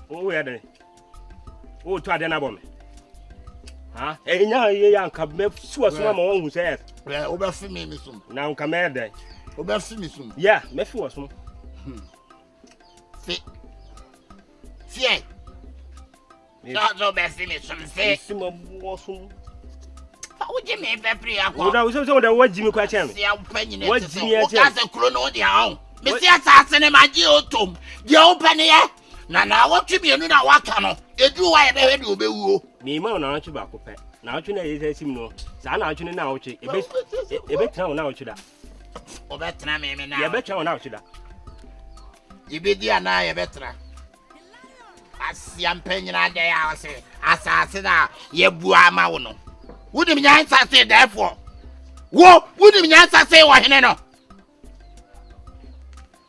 Oh, yeah, then. Oh, to Adana Bomb. Ah, eh, now you can make sure someone who says, well, over for me, Miss. now come here. Over for me, soon. Yeah, Mefu was some. See, not over for me, some say, how would you make that prayer? What Jimmy question? What Jimmy has a chrono down. Mr. Assassin and my dear Tom, you open here. Now, what you mean? Now, what can you do? I ever do be me, man, not to back up. Now, you know, it's him no. San out in an out, a bit town out to that. Oh, better, I mean, I bet you out to that. You be dear, now, a better. I see I'm paying a day, I say, Assassin, ye buama uno. Wouldn't you answer say, therefore? What wouldn't you answer say, what you know?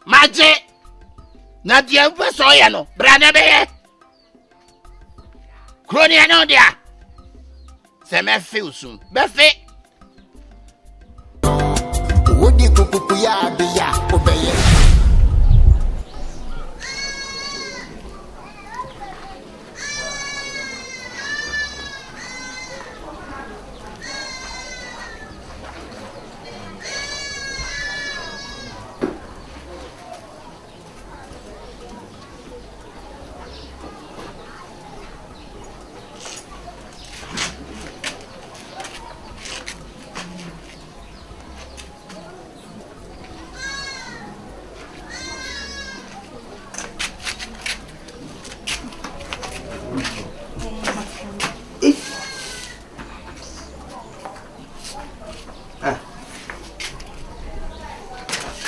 Magic. Na dia mfa so ye no bra na be ye kroni no dia se me feel soon be fe wodi kukuku ya be ya obeye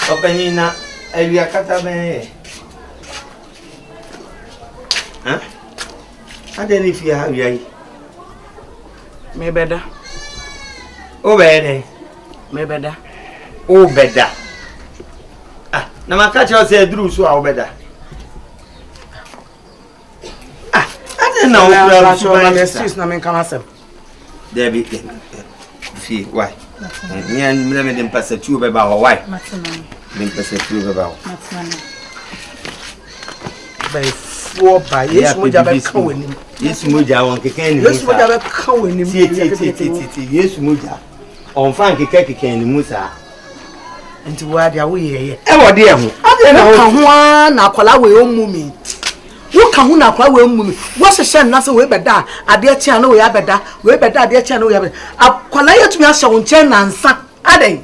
Openina, Elia Catabe. Huh? I don't know if you have ye. Me better. Oh, better. Me better. Oh, better. Ah, now my catcher said, Drew, so I'll better. Ah, I don't know. I'm excuse, na me come asem. Debbie, see why? Me and me them pass a tube about why? Them pass a tube about. By 4 by yes, moja be kan wenim. Yes, moja won keke ni. Yes, moja be kan wenim. Ti. Yes, moja. On fan keke ni musa. Enti wa dia wo ye. E wo de ho. Ade na kan ho na akola we omumi. Wo kan ho na akola we omumi. Wo hye na se we beda ade atia na we abeda. We beda ade atia na we abeda. Akola yetumi ahye wo nchen na nsa. Ade.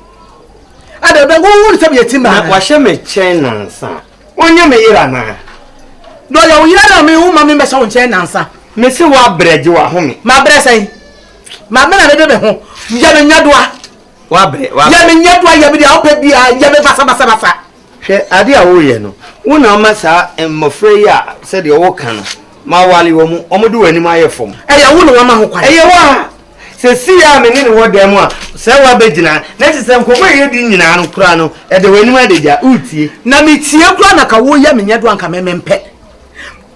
Ade be wo wo se be yetima. Na wa hye me chen na nsa. Onye me yira na. Do ya wo yira na me hu ma me be se wo nchen na nsa. Me se wa breje wa ho me. Ma bre sai. Ma me na be be ho. Ya me nyadoa. Wa bre wa. Ya me nyadoa ya be dia opa bia ya me basa. Hwe ade a wo ye no. Wo na ma sa mmofra yi a se de wo kan no. Ma wale wo mu. Omodu wani ma ye fom. E ya wo no wa ma ho kwan. E ye wa. Se si ya me ni wo dem a se wa begina. Na ti se nkomo ye di nyina no kura no. E de wani ma de ja utie. Na me tie kura na ka wo ya me nyadoa nka me mpe.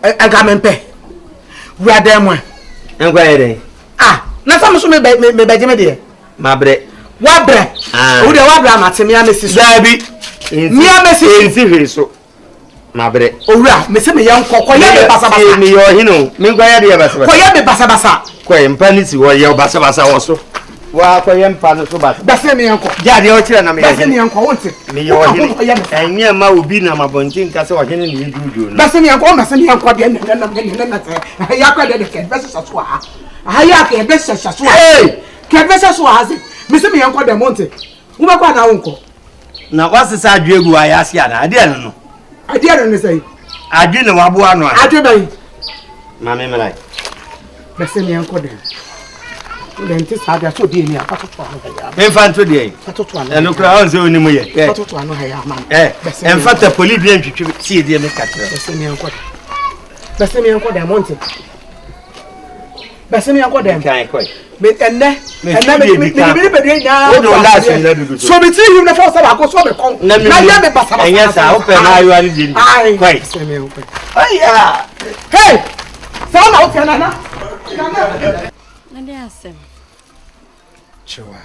Aga me mpe. Wi adam a. Enkwa ye den. Ah, na sa me so me beje me de. Ma bre. Wa bre. Wo de wa bre amate me amesi so. Dabi. Mi amesi ensi hwe so. Ma bre. Owura, me se me yan kokko ya me basa. Me yo hino. Me nkwa ya de basa. Ko ya me basa. Ko mpa ni si wo ye basa wo so. Wa ko ye mpa no so basa. Basa me yan ko. Ja de o kire na me. Basa me yan ko wonte. Me yo hino. Enye ma obi na mabontin ka se wo hene ni dudu no. Basa me yan ko, basa me yan ko de na. Ya kwa de ke basa so a. Ha ya ke basa so a. Hey! Ke basa so a ze. Me se me yan ko de monte. Wo ba kwa na wonko. Na wasisa adwegu ayase ana ade no. Ade no say. Adwe na wabo ano a. Adwe bai. Ma me melai. Bese me yanko de. Lenti saga so de ni apatoto ano ya. Enfanto de. Apatoto ano. Eno kura on se oni mu ye. Apatoto ano ya man. Enfata poli bi antwitwe tie de me katre. Bese me yanko de. Bese me yanko de monte. Bese me yanko de. Kan koi. Me enne me be na. O do last ni la dudu. So me ti him na for say so me kon. Na ya me basa. Enya sa o pe na ayo ani di. Koi. Bese me yanko. Aya. Hey! Sa na o tia na. Nade asem. Chewa.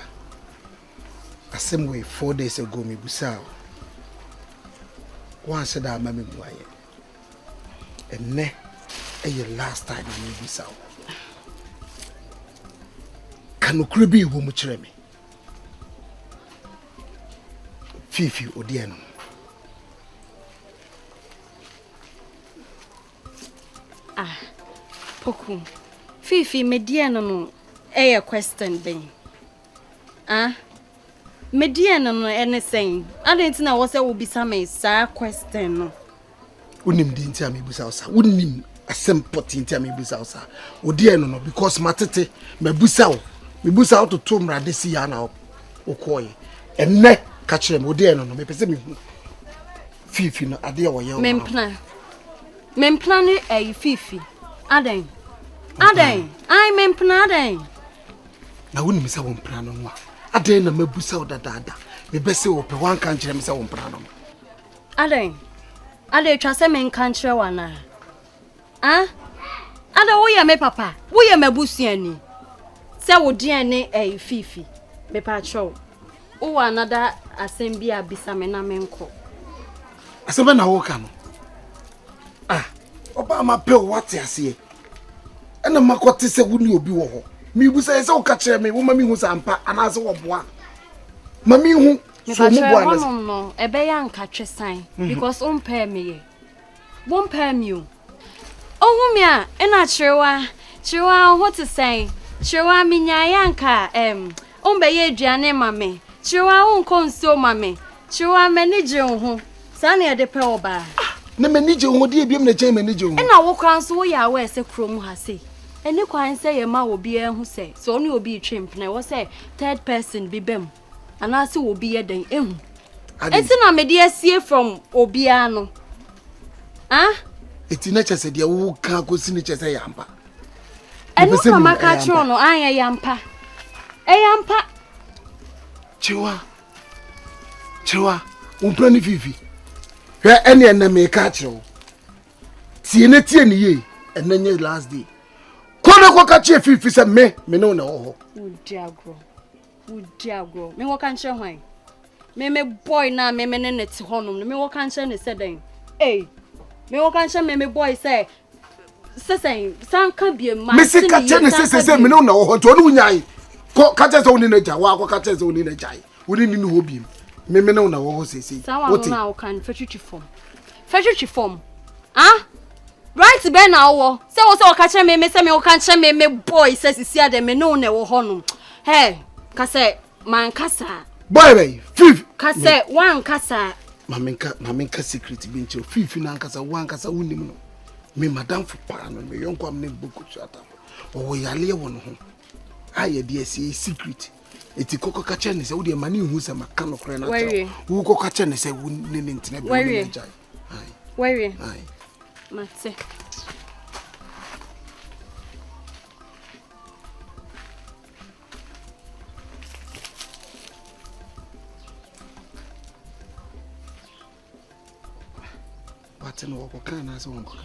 Asem we 4 days ago me busa. One said that mama muaye. Enne last time I made this out. Can you be who much me? Fifi Odiano. Ah, Poku. Fifi, mediano no. A question thing. Ah? Mediano no anything. I didn't know what will be some question no. Unim didn't tell me busausa. Unim a simple thing tell me busausa. Odiano no because matete me busau. Me busau to tom radisi yana okoye. And ne catch them Odiano no me pese me Fifi no ade wo ye. Memplan e Fifi. Aden. I memplan aden. Na unim say won plan no. Ade na me busau dada. Me bese wo pe wan kan kire me say won plan no. Aden. Ade twa se men kan kire wana. Ah? Ade wo ye me papa. Wo ye mabusuani. Se wo DNA e Fifi. Me pa cho. O another assembly abisa me na menko. Asebe na wo ka no. Ah, oba ma pe what ase. Ena makote se wuni obi wo ho. Mi bu se wo ka kire me, wo ma mi hu sampa anase wo boa. Ma mi hu so mu boa na. No, ebe ya nka twesan because on pay me ye. Won pay me o. Ohun mi a ena chirewa what to say. Chirewa mi nya ya nka on be ye aduane ma me. Chirewa on konso ma me. Chirewa manage ho. Sa na ye de pe oba. Na manage ho de ebiem na chen manage ho. Ena wo kran so wo ya we se krom ha se. Eni kwan se ye ma obi ehu se. So oni obi twimp na wo se third person bi bem. Anase obi ye den ehu. Eti na me de asie from obi ano. Ah? Eti na chese de wo kan ko sini chese yampa. Enu kwa maka chro no anya yampa. Yampa. Chiwa. Umplani Fifi. Hwe ene na me ka chro. Tie ni ye. Enenye last day. Kona kwa ka che Fifi se me no na ho. Udiagro. Me wo kan che hwan. Me boy na me ne net honum. Me wo kan che ne se den. Eh. Me wo kan che me boy say sesen san ka bie ma. Me se ka che ne se me no na ho. To no nyai. Ko ka che se woni na ja wa ko ka che se woni na jai. Woni ni ho biem. Me no na ho sesi. What na o kan fetchi form. Ah? Right be na wo. Se wo ka che me se me wo kan che me boy say sisi ade me no na wo honum. Hey, ka se man kasa. Boy, Fifi. Ka se wan kasa. Mamenka secret bi nche Fifi na kasa wan kasa unim no. Me madam for pa no me yonko am ne boku chata. O yale wo no ho. Aye de see secret. Eti koko ka che ne se wo de mani hu se maka no kre na cha. Wo koko ka che ne se wo ne ntine be wo jai. Where? Aye. Mate. Batino wako kana so wonko.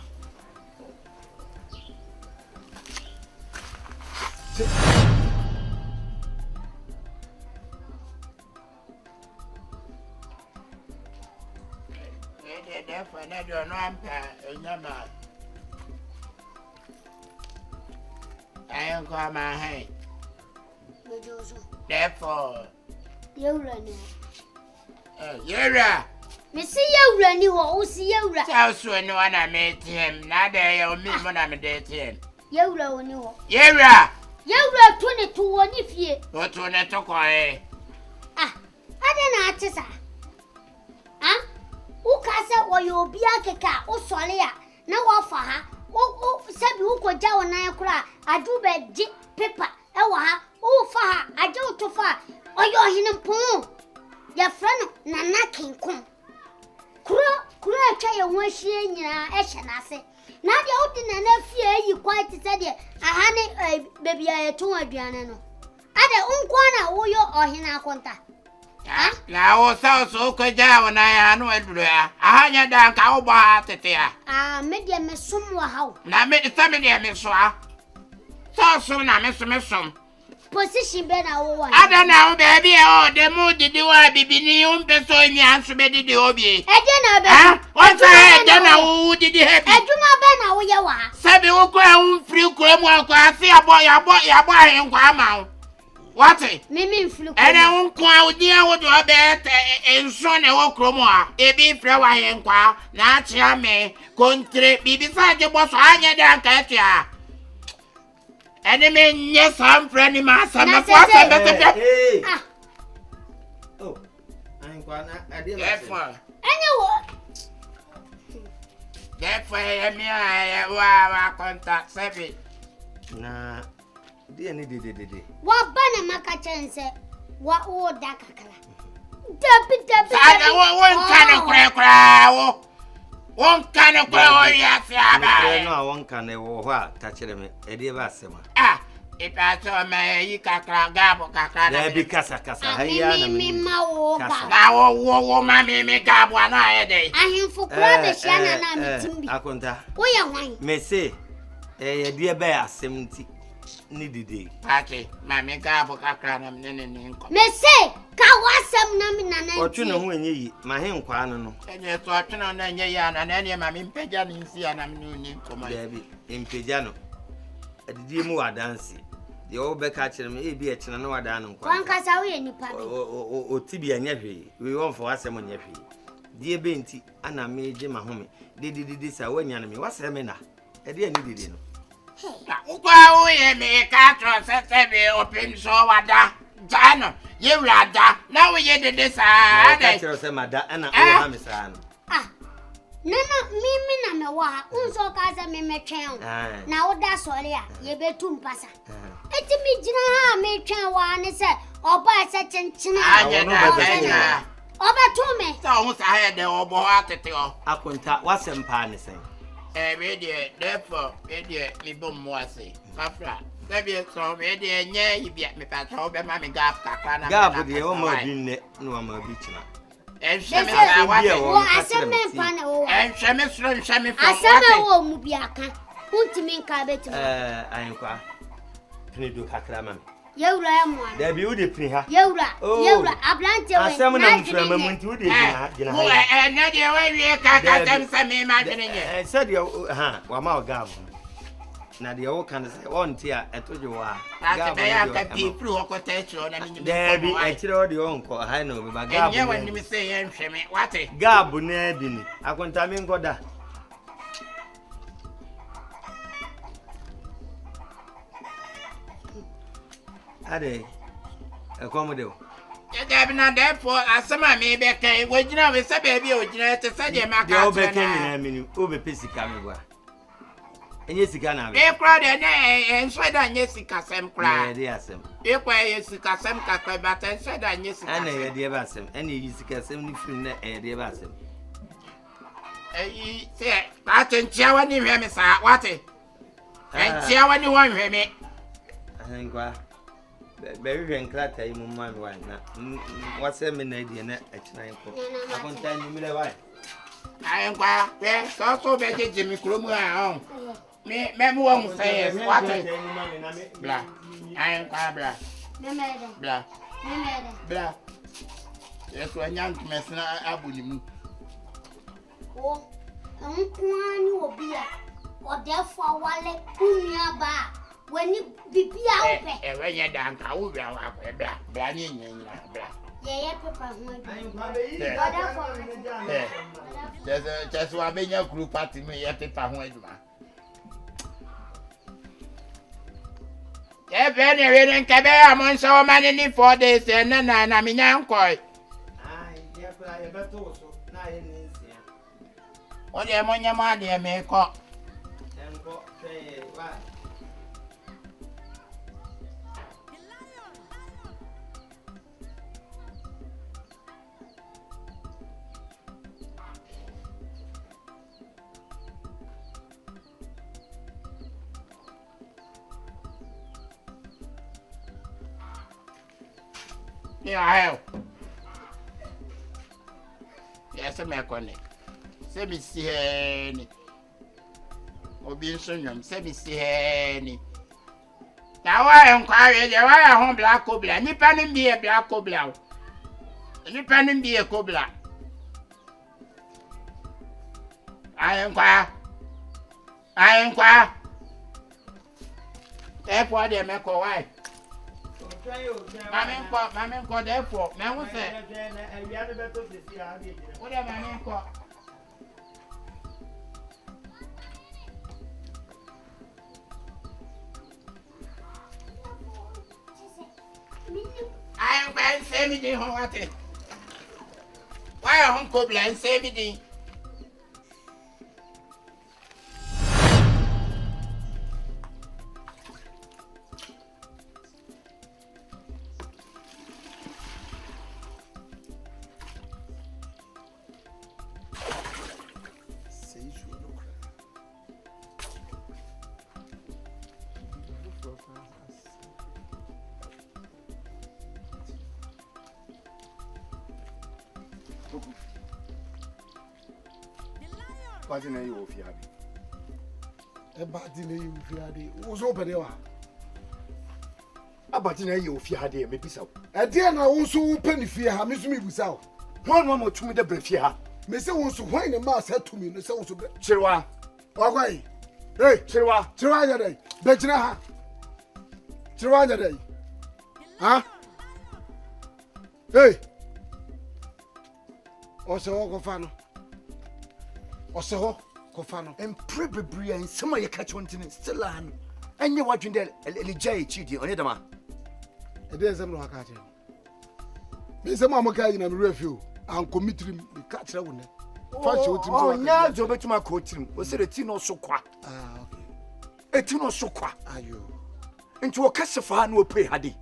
Therefore, I don't know. I am going my hand. Therefore, you're running. Yera. Missy, you running, or see you run. Tell soon when I met him. Now they are me when I'm dead him. You run, you. Yera. You run 22 one if you. What to let to quiet? Ah, I don't know. Ah? Ukasa wa yobi akeka o solia na wa fa ha o sabi uko jawo na yakura adu be ji paper e wa ha o fa ha aje o to fa oyo hene pon ya frano na nakinkum kuro atwa ye ho ahie nyina e hye na ase na dia odi na na fie yi quite said de aha ne baby ayeto aduane no ade unkwa na wo yo ohene akonta. Na o so ko jawo na ya no aduru ya ahanya da nka wo ba tete ya me de me som wa hawo na me de me so a so na me som position be na wo wa ada na wo baby o de mu didi wa bibini o mpe so mi anso be didi obi e de na be o sa e de na wo didi he bi aduma be na wo ye wa sabi wo ukwe free kure mo kwa si abo ahenkwa ma what Mimi flu ene unkwa udia wo do be enso ne wo kromo a ebi frɛ wa ahenkwa na achia me kontre bibisa je boso anya de anka etia ene me nye sam frɛ ni ma sam na kwa sam be ah oh ahenkwa na ade therefore Anyway. Therefore, me wa contact seven. na de ni de Wa bana makachense wa o da kakala. Dabi. Sada won kan kura wo. Won kan kura wo ya fi aba. no won kan wo ho a ta kire me e de ba asema Ah, ipa so me yi kakra gabo kakra na bi kasa haya na mi ma wo ga. na wo ma me gabo na e dey. Ahemfo kura be hia na mitimbi. akonta Wo ye hwan? me say ye de ba asem nti ni dide Pati, ma me gabo kakra na me ne nko. Me say ka wasam na mi na na. otu ne ho enye yi ma he nkwa no Enye to atwena na enye ya na ne ma me mpagya ni nsi ya na me ni nko ma. da bi empeja no adidi mu wadansi de o be ka kire me e bi e kina na wadan no nkwa Wan kasa wo ye nipa bi. o tibi anya hwe we won for asem anya hwe die be nti ana me je ma home didi sa wanya na me wasem na e de ani didi no Ukwa uye me ka tro se be open so wada jano ye wada na we ye de sa ka ade kire se mada ana o ha me sa no Ah. Nana mimi na me wa unso kasa me metwen. Na wo da sori a ye betu mpasa. Eti mi gina ha me twen wa ne se oba se chenchina. anya na Oba tu me. so hu sa he de obo atete o akonta wasem pa ne sen we de therefore we de mi bom mo ase kafra se be so we de nye ibia me pa so be ma me gap kakra na gap de o ma bi ne no ma bi kina enhwe me sa wa Wo asem me pa na wo. enhwe me sro enhwe me fo Asem wo mu bi aka. Untimi nka betu. ayenkwa pini do kakra ma Yewura ya mo. da bi u de pini ha Yewura ablante we. asem na mframa mu nti u de gina wo ha na de we wie kaka tem se me ma dwene nye said you wa ma gap na de o kan se on ti a etojo wa ate be ya ka people okota etro na me da bi e kire o de on ko ha na obi ba gap enye wani mi se ye nhwe me wate gap na bi ni akonta mi ngoda ade ekomode Ebi na therefore asema me be kai wogina we se be bi ogina te se je maka de o be ken na mini o be pesika me gwa enye sika na e kra de na enso da nye sika sem kra de asem e kwa ye sika sem ka kwa ba ten se da nye sika ana ye de ba asem ana yi sika sem ni film na e de ba asem e se ta tenchia wani hwe me sa wate enchia wani won hwe me ahenkwa be hwe nkrata yi mu ma me wa na wase me na die na akina nko akonta ni mi le wa ayenkwa pe so be je mi kromu a on me mu won say yes wate bla ayenkwa bla Memede. bla bla yeso anyank mesna abuni mu O nkwani obi a odefo awale kunua ba wani bibia ope we nye danka wo bia wa bla ni nyenya bla ye pepa ho adu ahenkwa be yi odefo just wa benya group party me ye pepa ho aduma ye be ne we ne nke be amon so mani ni 4 days na me nyankoi ye pra ye beto so na ye ni nsia o de mo nyama de me ko enko fe wa Yeah, yes, me kone. Se mi si heni. Obi nso nyom se mi si heni. Na wa nkwa we de wa ho black cobra. Nipa ni bi e black cobra. Nipa ni bi e cobra. Ayenkwa. Therefore, they make a wife. Mamma called therefore. Man, what's that? What am I called? I am going to say me what it. Why are Uncle Blind say me? What in you of Yadi? A bad in you, Fiadi, was open there. A bad in you of Yadi, maybe so. A dear now also open if you have Miss me without. One more to me the breath here. Mister wants to whine a mass said to me, the sounds of Chirwa. Why? Hey, Chirwa. Chirwa day. Betchina. Chirwa day. Huh? Hey. Also, Gofano. Also, Gofano. And probably and some of your catch one thing still on. And you're watching that Elijah cheating on it, ma. It is a no catch. Miss Mamaka in a review and commit him the catcher. Oh, yeah, Joe, to my coach him. Was it a tino so qua? Ah, okay. A tino so qua. Are you? Into a cassafan will pay Haddy.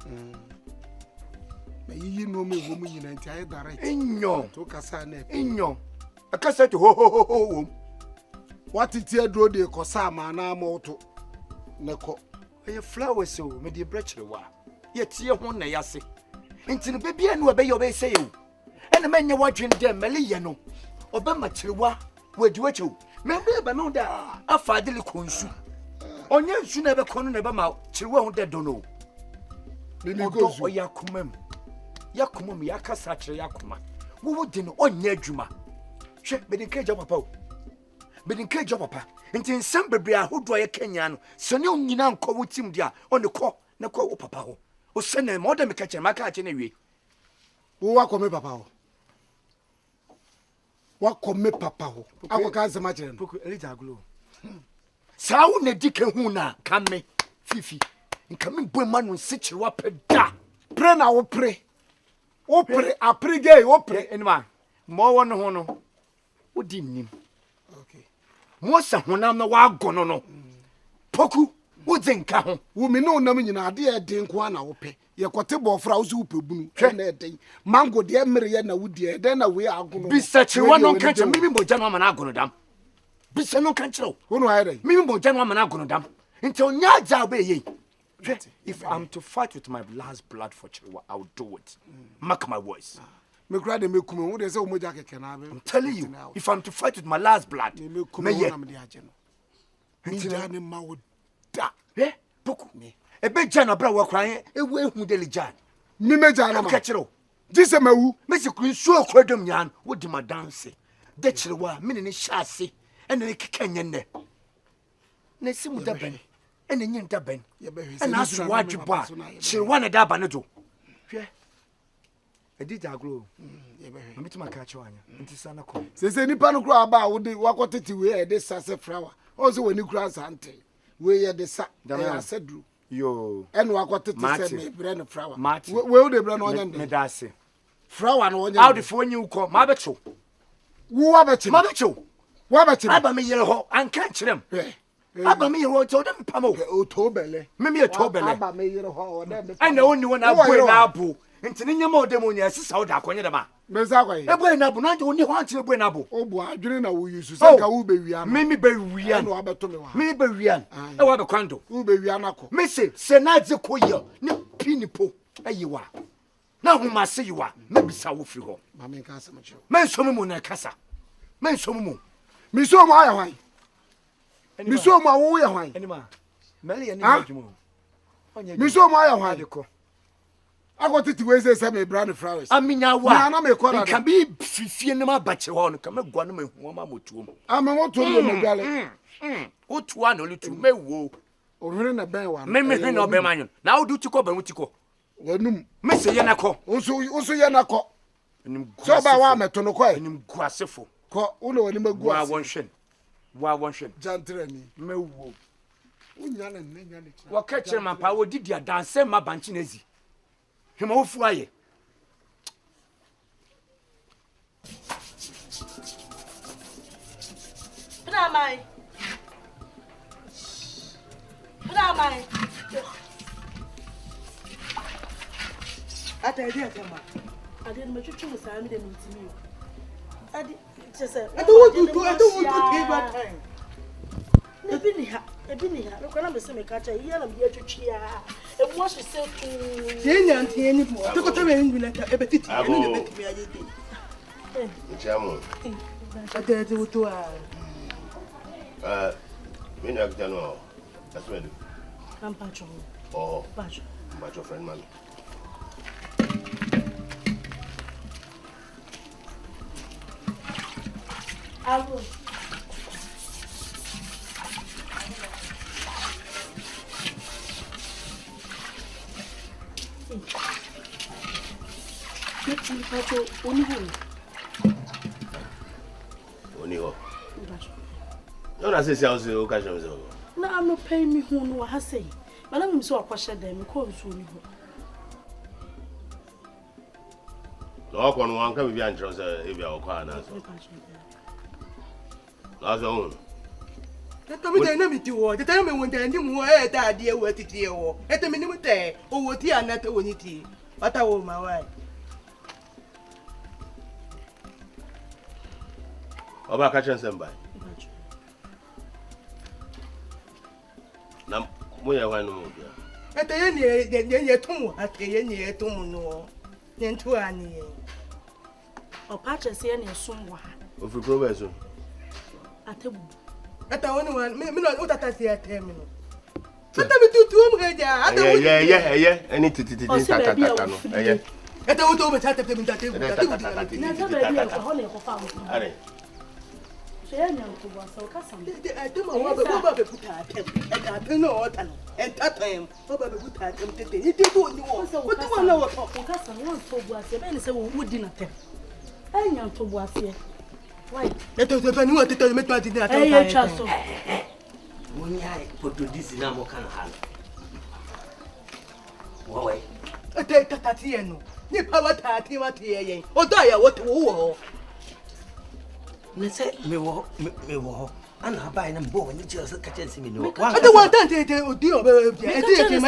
May you know me, woman, in entire direct. In your took a son, in your a cassette to ho. What it here drew the Cosama and I'm auto. Neko. A flower so, may dear Bretchel. Yet your one, I say. Into the baby and obey your say you. And the man you're watching them, Meliano. Obama Chilwa, where do you? Maybe I know that a fatherly consu. On you should never con never mouth, Chilwa, that don't know. Go or Yakumem. Yakumum Yakasacha Yakuma. Who would dinner on Yajuma? Check the cage of a pope. But in cage of a pa, and in some baby who do a Kenyan, so no Ninan call with him there on the call, no call papa. Or send a modern catch and my catch anyway. Who walk on me, papa? What come me, papa? I will can't imagine. Little glue. Sound a dick and huna, come me, Fifi. And come in, woman, will sit you up a da. Pray now, pray. Oh, pray, I pray gay, oh, pray. And man, more one honor. What didn't him? Okay. Most of when I'm the wild gone no. Poku, what then come? Women know nothing in idea, dink one hour pay. Your quotable for house whoop, boom, mango, dear Mariana would dear, then away are going to be such a one on catch a maybe more general man are going to dam. Be so no control. Who know I? Maybe more general man are going to dam. Until Nyaja obey. If I'm to fight with my last blood for Chihuahua, I'll do it. Mark my words. Me cry the milk woman, what is so much I can have. I'm telling you, if I'm to fight with my last blood, may ye. Me ma would da. Eh? Poku me. A big Jana bra crying, a way who deli Jan. Me Jana catch it all. This a me, Mr. Queen, so credum yan, what do my dance? The Chihuahua, meaning chassis, and then a Kenyan. Nessim with the ben. And then you ben. And that's what you bought. She wanted that banado. I did that glow. I met my catch one. It is an accord. Says any panocra about would walk it to wear this sassy flower. Also, when you cross auntie, where the sack that I said, yo, and walk it to send me brand flower. Martin, where they brand on me that's it. Flower and one out if when you call my becho. Who about you? Mabacho. What about you? I me yellow and catch them. Abba me wrote to them, Pamo. Otobele. Maybe a tobele. Abba me yellow. And the only one I wear now, boo. And Tinia more demonia, sister, Quanama. Mezawa. A boy nabu, not only want to bring abu. Oh, boy, I didn't know we used to say, who be we are. Maybe we are no about to me. Maybe we are. I want a condo. Who be we are not. Missy, Senazo Koya, no pinipo, you are. Now who must say you are, maybe South Frigo. Mamma Casa Macho. Men so moon casa. Men so moon. Miss so my wine. Miss so my wine. Anima. Melly and Miss so my wine. I wanted to wear some brown flowers. I mean, now what can be Fifi and my batch on, come and go on with one. I'm a want to know, darling. What one only to me woo. Ohwere na ben wa. Me hwe na obema anyo. Na wo du tiko ba mu tiko. Wanum. Me se ye na ko. Unso ye na ko. So ba wa meto no ko e. Enim guasefo. Ko uno wani magu wa wonhwen. Wa wonhwen. Jantrani. Mewo. Unya na nya ne wa ka kire man pa wo didi adanse ma banchi na ezi. Hema wo fu aye. Pramai. Ata dia kama. Ade no metwetwe mo saa me de ntimi. Ade chese. Ade wo du table time. Ebi ni ha. No kana me se me ka cha iya na me atwetwe a. Emu ahye se tu. Tie nyantie ni mo. Tekota me ndu na ebetiti. Ene na betimi aye de. Nchamo. Ade wo to a. Me na kitano. That's what I do. I'm Pacho. Oh. Pacho. Pacho friend man. Alô. Pacho, Oniho. No na say say o ka shame so. Na I'm not paying me who no ha say. But I'm so akwashe dem ko so ni ho. No ko no anka bi an say e bia o kwa na so. Na so. Eta mi dey na mi ti wo. Eta mi won dey ndi mu e da ade e wo titi e wo. Eta mi ni mu te o wo ti anata woni ti. Wata wo ma wai. Oba ka chen semba. Na mo ya wa no mo bia. Eta ye tum ate ye tum no. Ye ntu ani. O pa che se ye ne sum wa. O fi pro be so. Atebu. Eta woni wa me no o tata se ate me no. Eta mi tutu mu heja. Ata woni. Yeah. Any titi ta no. Yeah. Eta wo to be tata te mi tata. Na ta ba bi ko ho ne ko fa mo. Are. Shey nya ko bo so ka sam. Ate ma wo ba be puta atem. Eta ate no o tan. Eta time. Wo ba be puta atem tete. Ni te bo ni wo. Wo ti wo na wo to. Ko ka sam won to bo ase be ni se wo di na tem. Enya to bo ase. Why? Eta to ni wo tete me to ati na atem. Eh twa so. Wonya produce na mo kan ha. Wo we. Eta tata ye no. Ni pa wa tati wa tie yen. O da ya wo to wo. Me say me wo ana ba ina mbo wani je so ka chensi me no. Ade wa tante odi o be bia. Ete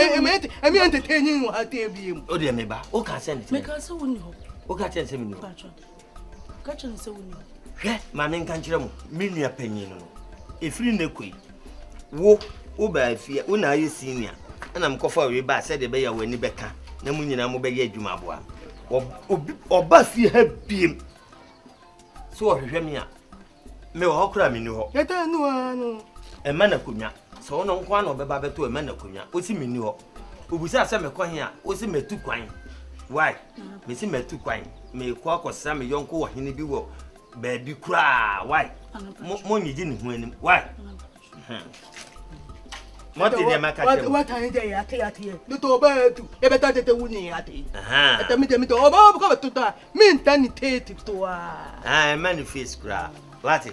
me entertaining wa ate bi mu. O de me ba. O ka send it. Me ka se woni ho. O ka chensi me no. Ka chen se woni. Hwe ma me nka nkire mo. Me nua panyin no. Efiri na koi. Wo ba afia, wo na aye senior. Ana mkofa we ba se de be ya wani beka. Na mu nyina mo be ye adwuma aboa. Oba fi ha biem. So ohwehwe me a me wo hokura me ni ho. Eta no ano. E ma na konwa. So wo no nko na obeba beto e ma na konwa. O si me ni ho. Obusa se me kwan a, o si metu kwan. Why? Me si metu kwan. Me ko akosa me yonko wo hene bi wo ba bi kura. Why? Mo nyiji ni hu anim. Why? What did you make at you? What I day ate. No to ba tu. E beta tete wuni ate. Aha. Eta mi to oba ko to ta. Mi ntani tete to a. Ah, manifest kra. What?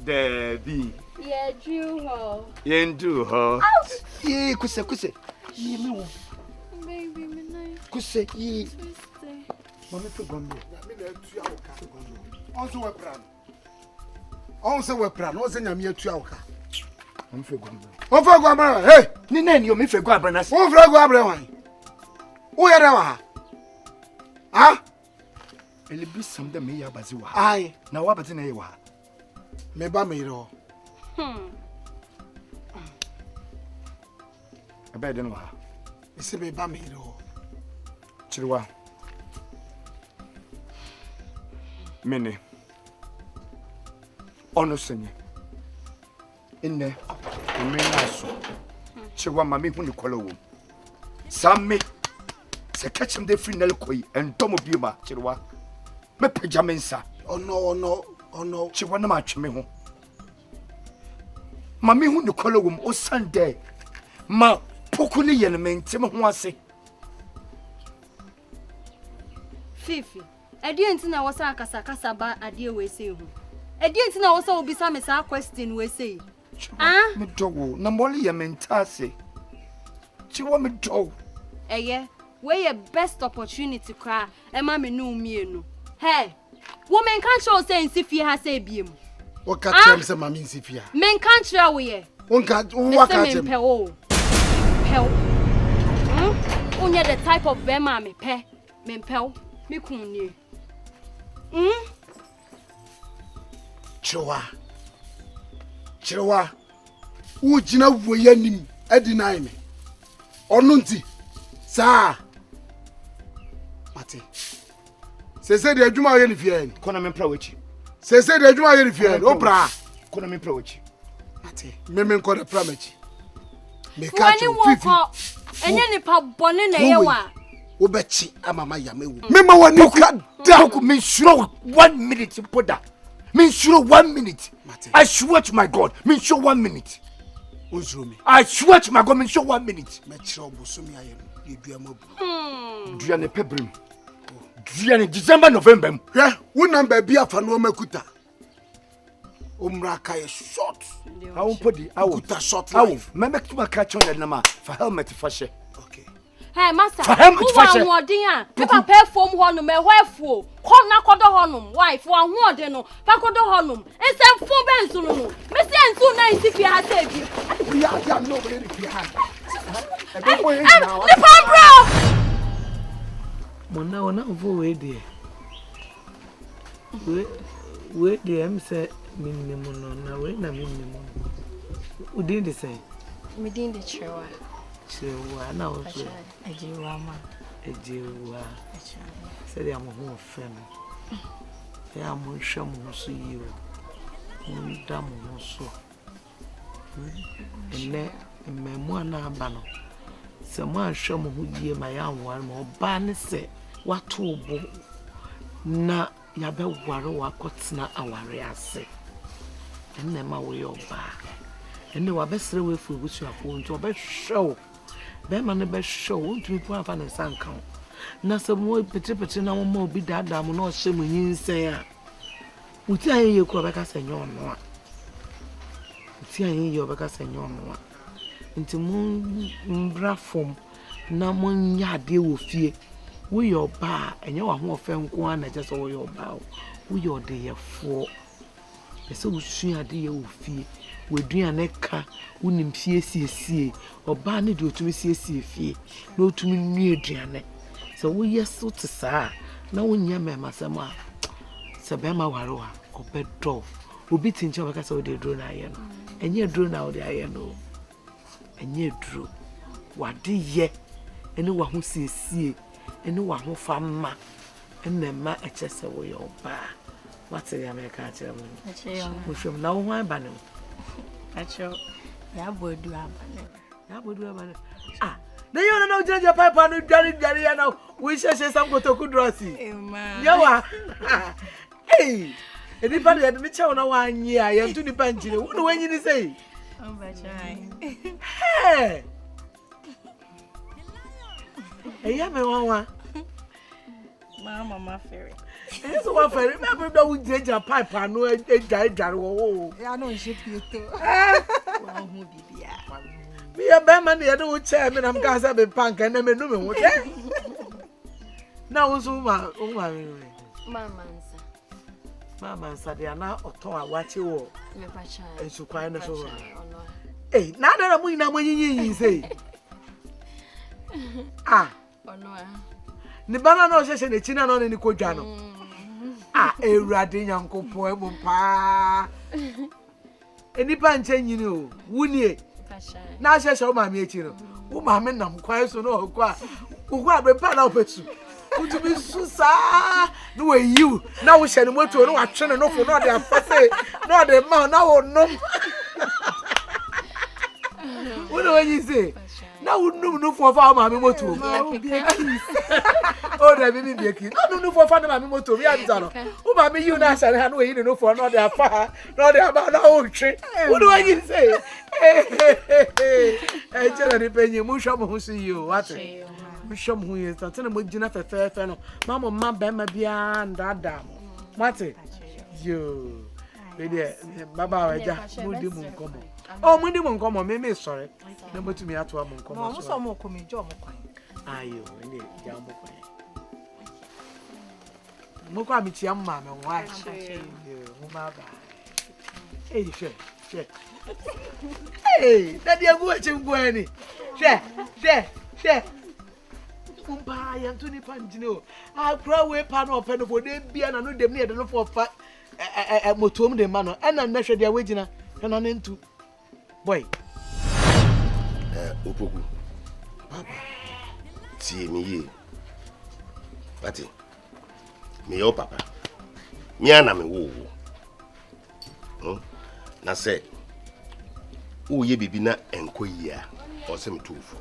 Debbie. Yeah, Jew ho. Yendu ho. Ye kuse. Ye me wo. Baby me nice. Kuse ye. Mami fe gombe. Me na tu ya oka. Onso we plan. Onso nya me atu ya oka. Mami fe gombe. O fa gwa bra. Hey, Ni na ni o mi fe gwa bra na se. o fra gwa bra wan. O yere wa ha. Ha? Ele bi sam de me ya bazi wa. Ai, Na wa bazi na ye wa. me ba me ro. Aba de no wa. Ise me ba me ro. Chirwa. Mene. Ono senye. Inne. Me na so. Chirwa mami hu ni kwalo wo. Samme. Se catch him de free nel koi and tomo bioma chirwa. Me pejamensa. Ono Oh no. She wanna match me home. Mammy, who the color room or Sunday. Ma pokuni and men, Tim Wasi. Fifi, I didn't know what Sakasa ba a dear way say. I didn't know what will be some question we say. Ah, me dog, Namoli a mentasi. She want me dog. Eh, yeah, where your best opportunity cry, and mammy knew me no. Hey, woman can't show saying Sifia has a beam. What can't tell me, Mammy Sifia? Men can't show we. One can't walk at him. Hell. Only the type of bema me pe, men pel, me kunye. Chirewa. Ujina woyanim edina me. Onunti. Sa. Mate. Sese de adwuma ye ne fie. Kona me pra wachi. Sese de adwuma ye ne fie. Opra. Kona me pra wachi. Mate. Me nko de pra machi. Me ka Wani cho Fifi. Enye nipa bone na ye wa. Wo be chi amama ya mewu. Me ma wani ka Da ku me sure 1 minute poda. Me sure 1 minute. I swear to my God, me sure 1 minute. Ozumi. I swear to my God, me sure 1 minute. Me chiro bosomi aye no. Ye dua mabu. Dua ne pebrim. Dua ne December November. Hwe, wo number bia fa no makuta. Omra ka ye short. I won't put the hour. Kuta short Awo, life. me make tuma catch on the ma for helmet for share. Okay. Hey, master. For him, Who fashion. are modern? Papa pay for honum, me wherefore. Come na kodo honum, wife, one word no. Pa kodo honum. And some 4 bensu no. Me say so nice if you have said you. We are nobody if you have. The bro. Mona ona vo we dey. We dey am say minimum no na we na minimum. Udi dey say. Me din the chewa. Chewa na o so. Ajiwa ma. Ejewa. Say dey am ho fe no. Ya mo hwe mo so yi o. Mo da mo so. Ene mmemu ana aba no. Se mo ahwe mo ho yie ma ya anware mo ba ne se wato bo na ya be ware wakotena aware ase. Enne ma wo yo ba. Enne wa be sere we fu busu afo nto be hwew. Be ma ne be hwew ntumi pu afa ne sanka. Na se mo petepete na mo ma obi dada mo na o hye mo nyinsen a. Uti aye ku obeka se nyo no a. Uti aye obeka se nyo no a. Nti mun mbra fom na mun yade wo fie wo yo ba enye wa ho ofe nko ana je so wo yo ba wo yo de ye fo ese wo suade ye wo fie wo duane ka wo nim fie siesie oba ne de otumi siesie fie na otumi nnu aduane so wo yeso te saa na wo nya mema sama se be ma ware wa obedo obi tinche obeka se wo de dro na aye no enye dro na wo de aye no enye dro wade ye ene wa ho siesie ene wa ho fama ene ma echese wo yo ba wate ya me ka chere mo mo hwem na wo hwan ba ne Acho ya bodu abane ah na yo na ujja pipe anu dwari ya na we sheshe sam kotoku drosi yawa eh edi pa de me che na wa anyi a ye ntu ni pa njire wo no wanyi ni sei hey eya me wa mama ferry eso wa ferry me be do ujja pipe anu ejare wo ya no nje pieto wa hu bibia me ya be man ye do che me na mka sa be pank na me no me wo na wo so ma mama nsa de na oton awache wo me pacha ensu kwan na so eh na na mu ina manyinyin sei ah ono ni bana na o sheshe na china no ni kodwa no ah ewrade nyankopon emu pa enipa nche nyini o wunie na sheshe o maami echi no wo maami nam kwan so no okwa ukwa abepa na opetu utumi susa no we you na wo hye ne moto no atwe no fo no de afase no de ma na wo nom wo no wenyi say na wonu no for fa ma me moto oh na me be ki no for fa na me moto we am tano o ma me you na sare ha no yi no for no dey afa no dey aba na o twe what do I say eh chere ni penye mu hwa mo hu si you what mu hwa mo hu yi ta tena mo gina fefe no mama ma ba ma bia ndada mo what yo Bede baba waja mudi mu nkomo. Oh mudi mu nkomo me sorry. Na motumi ato am nkomo. No so mo komi jo mo kwan. Ayo ene ja mo kwan. Mo kwa mi ti am ma me wa. Mo ma ba. Hey she. Hey, daddy agu eche ngwa ni. She. Kumpa ya ntuni panjine o. Akra we pa no ope no for de bia na no dem ne de no for fa motom de ma no ena na hwe de wagina na ne ntu boy opoku papa tie mi ye ati me yo papa mi ana me wo na se wo ye bibi na enkoyi a o se me tofu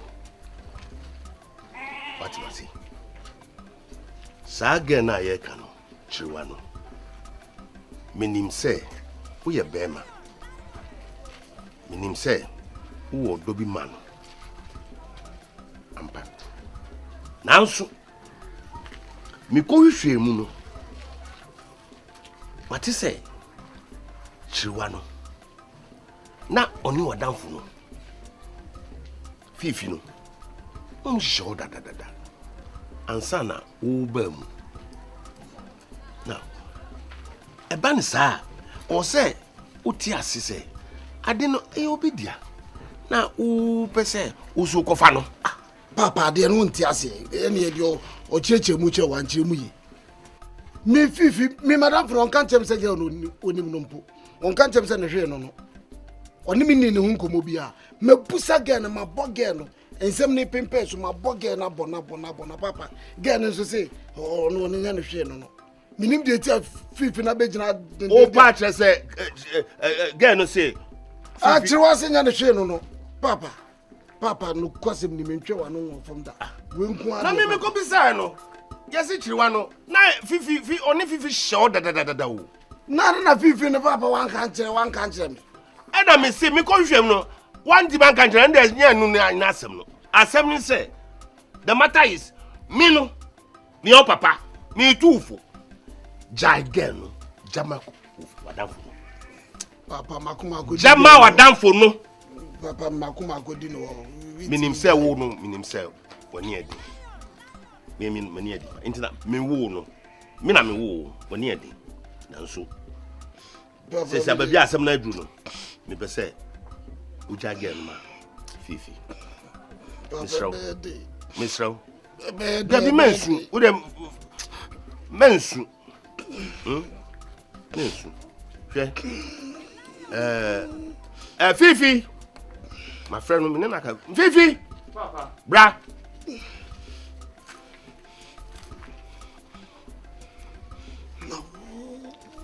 pati wasi saga na ye kanu chiwa no minim se wo ye bema minim se wo dobi man ampa nanso mi ko hwehwe mu no mate se chiwa no na oni wadanfo no fifi no show da ansa na wo ba mu na eba ni saa o se uti asise ade no e obidia na u pese usu kofa no papa de no nti ase ene e dio o cheche mu che wan che mu yi me fifi me madam from kan chem se ge onim no mpo on kan chem se ne hwe no no oni mi ni ne hu komo bia me busa ge na ma bo ge no ensem ni pempe so ma bo ge na bona papa ge no so se o no ni nya ne hwe no no minim de tia fifi na begina o pa che se ge no se a chiwa se nya ne hwe no no papa no kwasem ni mentwe wa no from da we nku na me ko bisa no yesi chiriwa no na fifi oni fifi show da o na fifi ne papa wan kan chere me eda me se me ko hwem no wan di ban kan chere nda nya nu na asem no asem ni se the matter is me no me o papa me tufu jai no jama wadanfo papa makuma go jama wadanfo no papa makuma go di no minim se wo no minim se woni adi me mani adi intina me wo no me na me wo woni adi nanso se sababi asem na aduru no me pese uja girl ma fifi misraw baby mensu wo dem mensu mensu hwe fifi my friend me na ka fifi papa bra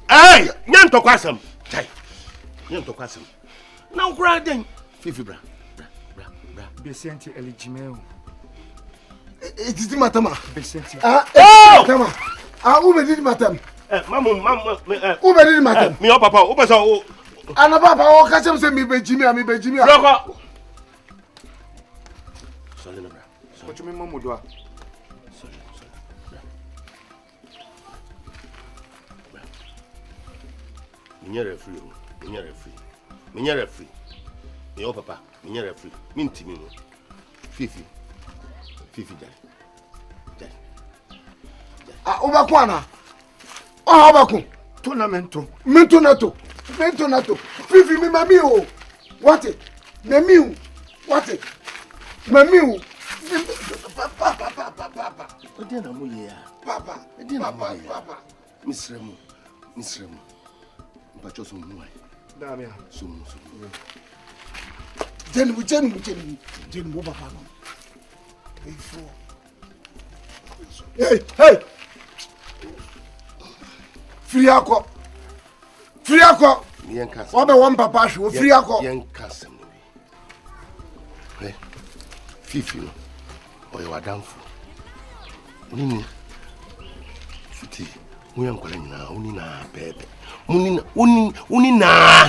hey nyanto kwasam tai nyanto kwasam na ukura den fifi bra Besenti eligimeo. It matama. Besenti. Matama. Who did matam? Mama, who did matam? Me papa, who was all and papa, oh, catch him, say me be Jimmy. Sorry, what you mean, Mamma? Sorry. Minyere free. Me o papa, minyere free. Minti mi no. Fifi jai. Obakwana. Obaku. Minto nato. Fifi mi mami o. What it? Mamiu. What it? Mamiu. Papa. Odi na mo ye ya. Papa. Misremu. Mpacho so mu ai. Damia. So. Jenu papa no. Hey. Free ako. Obe one papa show free ako. Yen kasem no. Fifi no. Or you are down for. Fiti, we are calling now, Unina, baby. Unina.